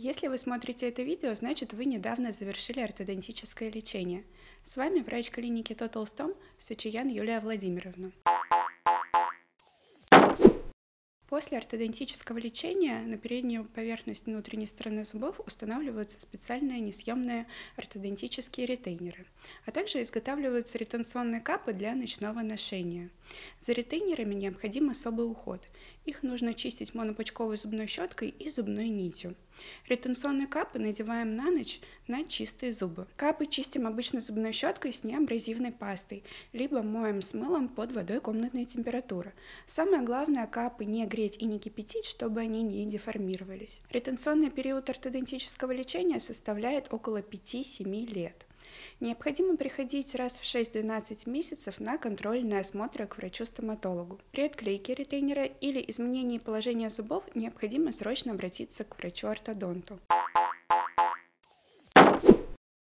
Если вы смотрите это видео, значит вы недавно завершили ортодонтическое лечение. С вами врач клиники Total Stom Сачиян Юлия Владимировна. После ортодонтического лечения на переднюю поверхность внутренней стороны зубов устанавливаются специальные несъемные ортодонтические ретейнеры, а также изготавливаются ретенционные капы для ночного ношения. За ретейнерами необходим особый уход. Их нужно чистить монопучковой зубной щеткой и зубной нитью. Ретенционные капы надеваем на ночь на чистые зубы. Капы чистим обычно зубной щеткой с неабразивной пастой, либо моем с мылом под водой комнатной температуры. Самое главное, капы не греть и не кипятить, чтобы они не деформировались. Ретенционный период ортодонтического лечения составляет около 5-7 лет. Необходимо приходить раз в 6-12 месяцев на контрольные осмотры к врачу-стоматологу. При отклейке ретейнера или изменении положения зубов необходимо срочно обратиться к врачу-ортодонту.